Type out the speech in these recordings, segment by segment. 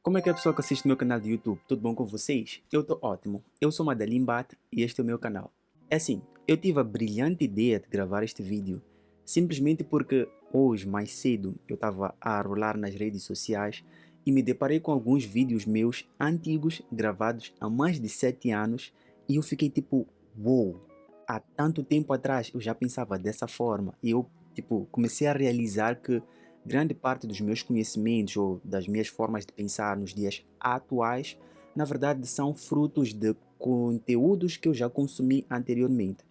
Como é que é, pessoal que assiste o meu canal de YouTube? Tudo bom com vocês? Eu tô ótimo. Eu sou Madalim Bat e este é o meu canal. É assim, eu tive a brilhante ideia de gravar este vídeo simplesmente porque hoje, mais cedo, eu estava a rolar nas redes sociais e me deparei com alguns vídeos meus antigos gravados há mais de 7 anos e eu fiquei tipo, uou, há tanto tempo atrás eu já pensava dessa forma e eu comecei a realizar que grande parte dos meus conhecimentos ou das minhas formas de pensar nos dias atuais, na verdade, são frutos de conteúdos que eu já consumi anteriormente.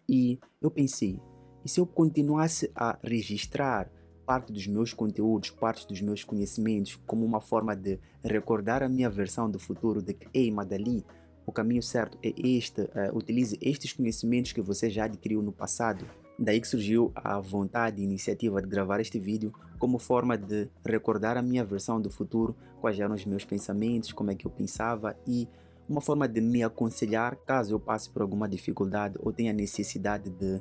E eu pensei, e se eu continuasse a registrar parte dos meus conteúdos, parte dos meus conhecimentos, como uma forma de recordar a minha versão do futuro de que, ei, Madali, o caminho certo é este, utilize estes conhecimentos que você já adquiriu no passado. Daí que surgiu a vontade e iniciativa de gravar este vídeo como forma de recordar a minha versão do futuro, quais eram os meus pensamentos, como é que eu pensava e uma forma de me aconselhar caso eu passe por alguma dificuldade ou tenha necessidade de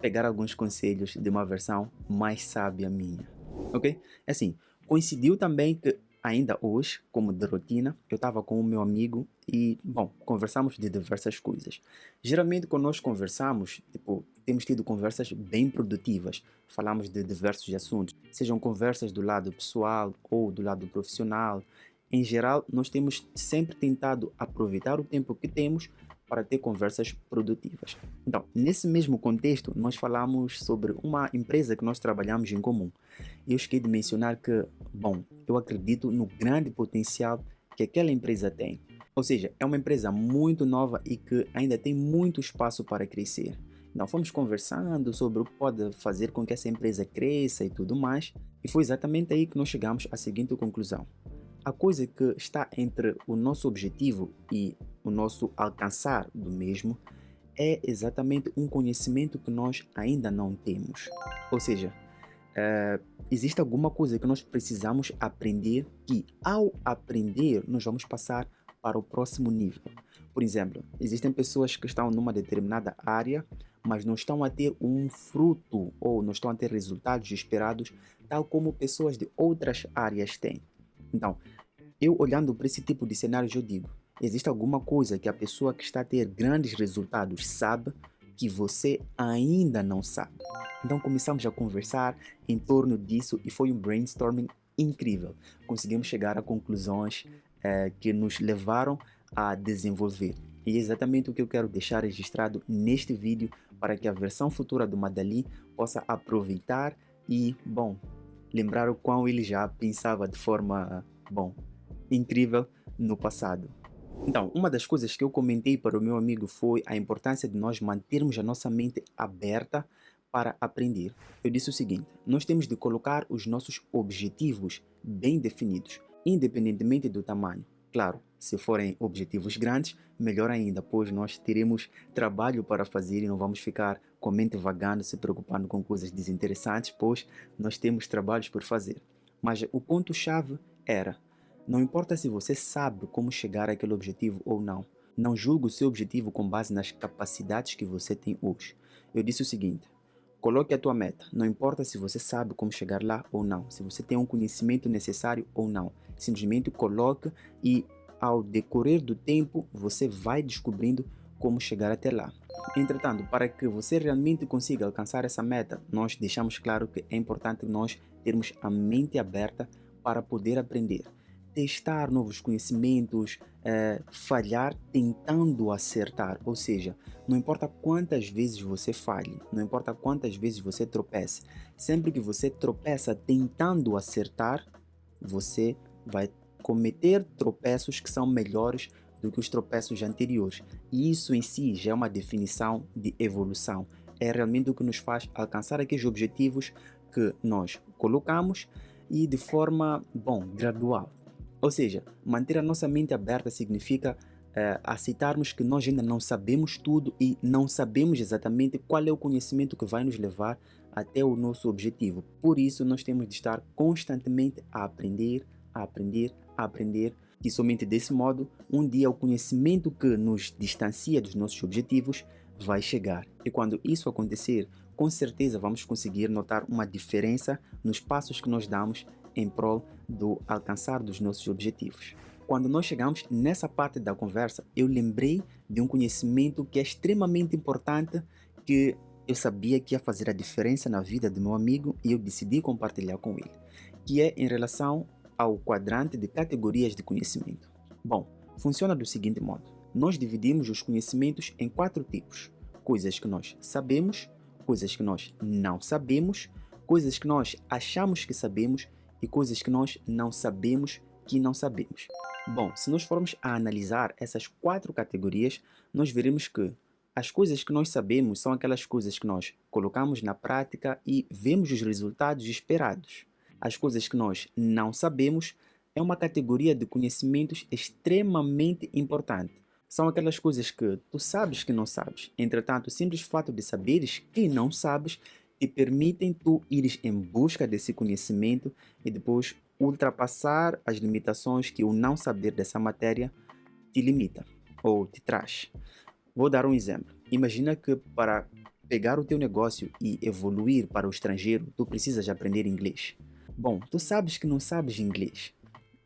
pegar alguns conselhos de uma versão mais sábia minha, ok? Assim, coincidiu também que ainda hoje, como de rotina, eu estava com o meu amigo e, bom, conversamos de diversas coisas. Geralmente, quando nós conversamos, temos tido conversas bem produtivas. Falamos de diversos assuntos, sejam conversas do lado pessoal ou do lado profissional. Em geral, nós temos sempre tentado aproveitar o tempo que temos para ter conversas produtivas. Então, nesse mesmo contexto, nós falamos sobre uma empresa que nós trabalhamos em comum. Eu esqueci de mencionar que, bom, eu acredito no grande potencial que aquela empresa tem. Ou seja, é uma empresa muito nova e que ainda tem muito espaço para crescer. Então, fomos conversando sobre o que pode fazer com que essa empresa cresça e tudo mais, e foi exatamente aí que nós chegamos à seguinte conclusão. A coisa que está entre o nosso objetivo e o nosso alcançar do mesmo é exatamente um conhecimento que nós ainda não temos. Ou seja, existe alguma coisa que nós precisamos aprender que, ao aprender, nós vamos passar para o próximo nível. Por exemplo, existem pessoas que estão numa determinada área, mas não estão a ter um fruto ou não estão a ter resultados esperados, tal como pessoas de outras áreas têm. Então, eu olhando para esse tipo de cenários, eu digo, existe alguma coisa que a pessoa que está a ter grandes resultados sabe que você ainda não sabe. Então começamos a conversar em torno disso e foi um brainstorming incrível. Conseguimos chegar a conclusões que nos levaram a desenvolver. E é exatamente o que eu quero deixar registrado neste vídeo para que a versão futura do Madali possa aproveitar e, bom, lembrar o quão ele já pensava de forma, bom, incrível no passado. Então, uma das coisas que eu comentei para o meu amigo foi a importância de nós mantermos a nossa mente aberta para aprender. Eu disse o seguinte, nós temos de colocar os nossos objetivos bem definidos, independentemente do tamanho. Claro, se forem objetivos grandes, melhor ainda, pois nós teremos trabalho para fazer e não vamos ficar com a mente vagando, se preocupando com coisas desinteressantes, pois nós temos trabalhos por fazer. Mas o ponto-chave era, não importa se você sabe como chegar àquele objetivo ou não. Não julgue o seu objetivo com base nas capacidades que você tem hoje. Eu disse o seguinte, coloque a tua meta. Não importa se você sabe como chegar lá ou não. Se você tem um conhecimento necessário ou não. Simplesmente coloque e ao decorrer do tempo você vai descobrindo como chegar até lá. Entretanto, para que você realmente consiga alcançar essa meta, nós deixamos claro que é importante nós termos a mente aberta para poder aprender. Testar novos conhecimentos, falhar tentando acertar, ou seja, não importa quantas vezes você falhe, não importa quantas vezes você tropece, sempre que você tropeça tentando acertar, você vai cometer tropeços que são melhores do que os tropeços anteriores. E isso em si já é uma definição de evolução. É realmente o que nos faz alcançar aqueles objetivos que nós colocamos e de forma, bom, gradual. Ou seja, manter a nossa mente aberta significa aceitarmos que nós ainda não sabemos tudo e não sabemos exatamente qual é o conhecimento que vai nos levar até o nosso objetivo. Por isso, nós temos de estar constantemente a aprender, a aprender, a aprender. E somente desse modo, um dia o conhecimento que nos distancia dos nossos objetivos vai chegar. E quando isso acontecer, com certeza vamos conseguir notar uma diferença nos passos que nós damos em prol do alcançar dos nossos objetivos. Quando nós chegamos nessa parte da conversa, eu lembrei de um conhecimento que é extremamente importante, que eu sabia que ia fazer a diferença na vida do meu amigo e eu decidi compartilhar com ele, que é em relação ao quadrante de categorias de conhecimento. Bom, funciona do seguinte modo: nós dividimos os conhecimentos em 4 tipos: coisas que nós sabemos, coisas que nós não sabemos, coisas que nós achamos que sabemos e coisas que nós não sabemos que não sabemos. Bom, se nós formos a analisar essas 4 categorias, nós veremos que as coisas que nós sabemos são aquelas coisas que nós colocamos na prática e vemos os resultados esperados. As coisas que nós não sabemos é uma categoria de conhecimentos extremamente importante. São aquelas coisas que tu sabes que não sabes. Entretanto, o simples fato de saberes que não sabes te permitem tu ires em busca desse conhecimento e depois ultrapassar as limitações que o não saber dessa matéria te limita ou te traz. Vou dar um exemplo. Imagina que para pegar o teu negócio e evoluir para o estrangeiro, tu precisas aprender inglês. Bom, tu sabes que não sabes inglês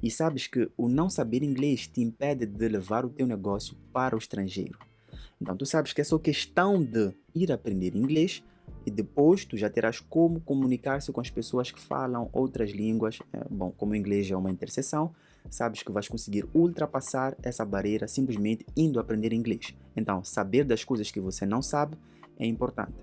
e sabes que o não saber inglês te impede de levar o teu negócio para o estrangeiro. Então tu sabes que é só questão de ir aprender inglês e depois tu já terás como comunicar-se com as pessoas que falam outras línguas. Bom, como o inglês é uma interseção, sabes que vais conseguir ultrapassar essa barreira simplesmente indo aprender inglês. Então, saber das coisas que você não sabe é importante.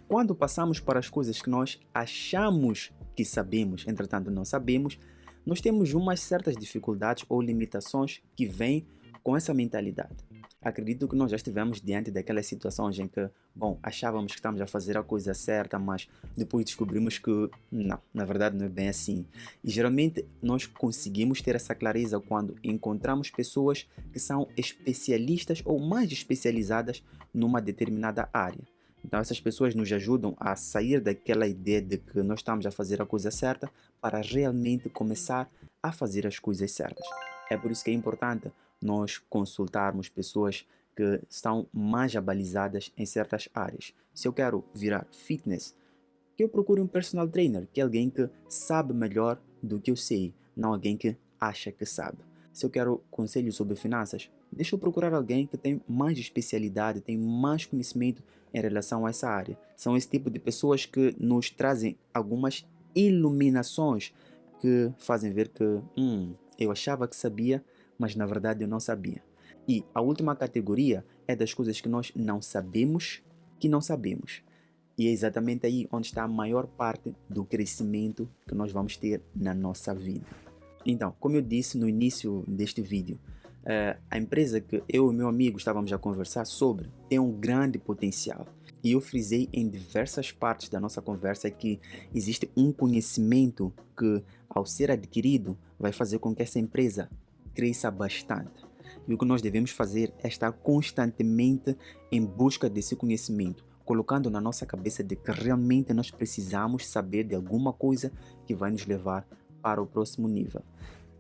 Quando passamos para as coisas que nós achamos que sabemos, entretanto não sabemos, nós temos umas certas dificuldades ou limitações que vêm com essa mentalidade. Acredito que nós já estivemos diante daquelas situações em que, bom, achávamos que estamos a fazer a coisa certa, mas depois descobrimos que não, na verdade não é bem assim. E geralmente nós conseguimos ter essa clareza quando encontramos pessoas que são especialistas ou mais especializadas numa determinada área. Então essas pessoas nos ajudam a sair daquela ideia de que nós estamos a fazer a coisa certa para realmente começar a fazer as coisas certas. É por isso que é importante nós consultarmos pessoas que estão mais abalizadas em certas áreas. Se eu quero virar fitness, que eu procure um personal trainer, que é alguém que sabe melhor do que eu sei, não alguém que acha que sabe. Se eu quero conselhos sobre finanças, deixa eu procurar alguém que tem mais especialidade, tem mais conhecimento em relação a essa área. São esse tipo de pessoas que nos trazem algumas iluminações que fazem ver que eu achava que sabia, mas na verdade eu não sabia. E a última categoria é das coisas que nós não sabemos que não sabemos. E é exatamente aí onde está a maior parte do crescimento que nós vamos ter na nossa vida. Então, como eu disse no início deste vídeo, a empresa que eu e meu amigo estávamos a conversar sobre tem um grande potencial. E eu frisei em diversas partes da nossa conversa que existe um conhecimento que, ao ser adquirido, vai fazer com que essa empresa cresça bastante. E o que nós devemos fazer é estar constantemente em busca desse conhecimento, colocando na nossa cabeça de que realmente nós precisamos saber de alguma coisa que vai nos levar para o próximo nível.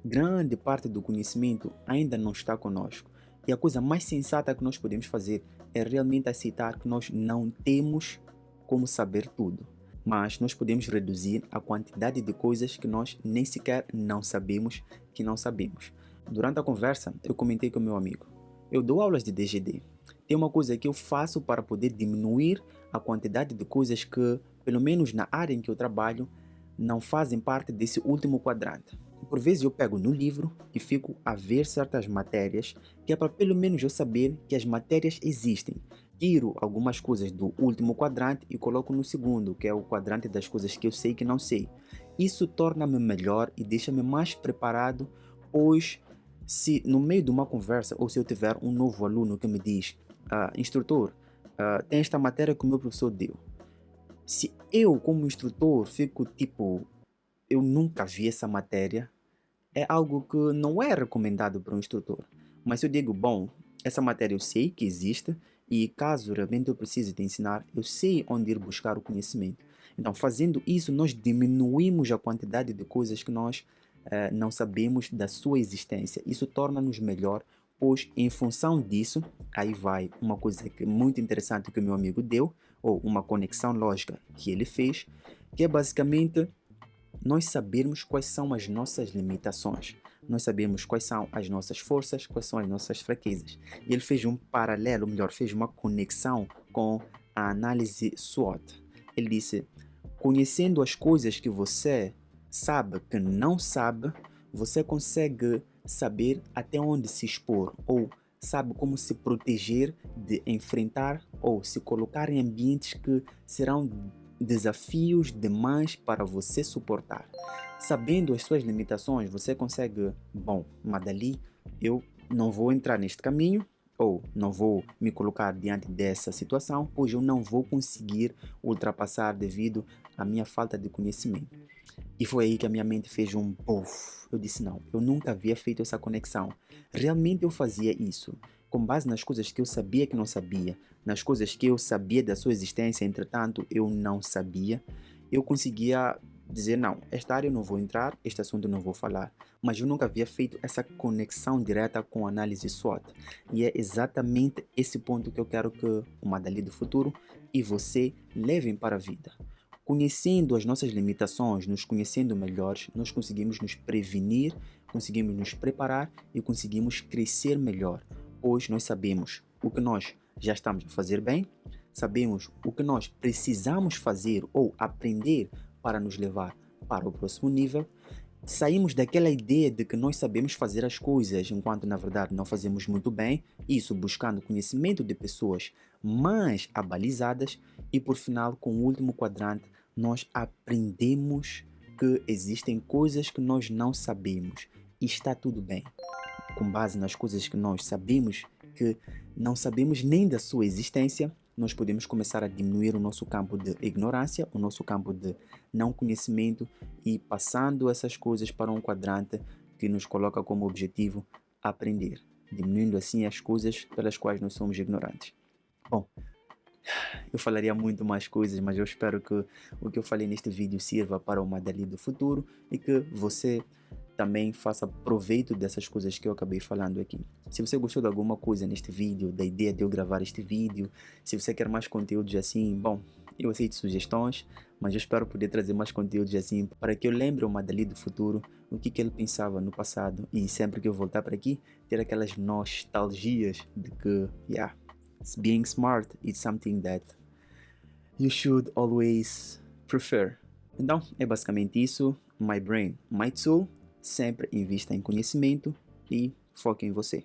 Grande parte do conhecimento ainda não está conosco. E a coisa mais sensata que nós podemos fazer é realmente aceitar que nós não temos como saber tudo. Mas nós podemos reduzir a quantidade de coisas que nós nem sequer não sabemos que não sabemos. Durante a conversa, eu comentei com meu amigo: eu dou aulas de DGD. Tem uma coisa que eu faço para poder diminuir a quantidade de coisas que, pelo menos na área em que eu trabalho, não fazem parte desse último quadrante. Por vezes eu pego no livro e fico a ver certas matérias, que é para pelo menos eu saber que as matérias existem. Tiro algumas coisas do último quadrante e coloco no segundo, que é o quadrante das coisas que eu sei que não sei. Isso torna-me melhor e deixa-me mais preparado, pois se no meio de uma conversa ou se eu tiver um novo aluno que me diz: instrutor, tem esta matéria que o meu professor deu. Se eu, como instrutor, fico tipo, eu nunca vi essa matéria, é algo que não é recomendado para um instrutor. Mas se eu digo: bom, essa matéria eu sei que existe e caso realmente eu precise te ensinar, eu sei onde ir buscar o conhecimento. Então, fazendo isso, nós diminuímos a quantidade de coisas que nós não sabemos da sua existência. Isso torna-nos melhor, pois em função disso, aí vai uma coisa que é muito interessante que o meu amigo deu, ou uma conexão lógica que ele fez, que é basicamente nós sabermos quais são as nossas limitações. Nós sabemos quais são as nossas forças, quais são as nossas fraquezas. E ele fez um paralelo, melhor, fez uma conexão com a análise SWOT. Ele disse: conhecendo as coisas que você sabe que não sabe, você consegue saber até onde se expor ou sabe como se proteger de enfrentar ou se colocar em ambientes que serão desafios demais para você suportar. Sabendo as suas limitações, você consegue, bom, Madali, eu não vou entrar neste caminho ou não vou me colocar diante dessa situação, pois eu não vou conseguir ultrapassar devido à minha falta de conhecimento. E foi aí que a minha mente fez um puff. Eu disse: não, eu nunca havia feito essa conexão. Realmente eu fazia isso, com base nas coisas que eu sabia que não sabia, nas coisas que eu sabia da sua existência, entretanto eu não sabia. Eu conseguia dizer: não, esta área eu não vou entrar, este assunto eu não vou falar. Mas eu nunca havia feito essa conexão direta com a análise SWOT. E é exatamente esse ponto que eu quero que o Madali do futuro e você levem para a vida. Conhecendo as nossas limitações, nos conhecendo melhores, nós conseguimos nos prevenir, conseguimos nos preparar e conseguimos crescer melhor, pois nós sabemos o que nós já estamos a fazer bem, sabemos o que nós precisamos fazer ou aprender para nos levar para o próximo nível. Saímos daquela ideia de que nós sabemos fazer as coisas, enquanto na verdade não fazemos muito bem, isso buscando conhecimento de pessoas mais abalizadas, e por final, com o último quadrante, nós aprendemos que existem coisas que nós não sabemos e está tudo bem. Com base nas coisas que nós sabemos, que não sabemos nem da sua existência, nós podemos começar a diminuir o nosso campo de ignorância, o nosso campo de não conhecimento, e passando essas coisas para um quadrante que nos coloca como objetivo aprender, diminuindo assim as coisas pelas quais nós somos ignorantes. Bom, eu falaria muito mais coisas, mas eu espero que o que eu falei neste vídeo sirva para o Madali do futuro e que você também faça proveito dessas coisas que eu acabei falando aqui. Se você gostou de alguma coisa neste vídeo, da ideia de eu gravar este vídeo, se você quer mais conteúdos assim, bom, eu aceito sugestões, mas eu espero poder trazer mais conteúdos assim para que eu lembre o Madali do futuro o que ele pensava no passado e sempre que eu voltar para aqui, ter aquelas nostalgias de que, yeah, being smart is something that you should always prefer. Então, é basicamente isso. My brain, my tool. Sempre invista em conhecimento e foque em você.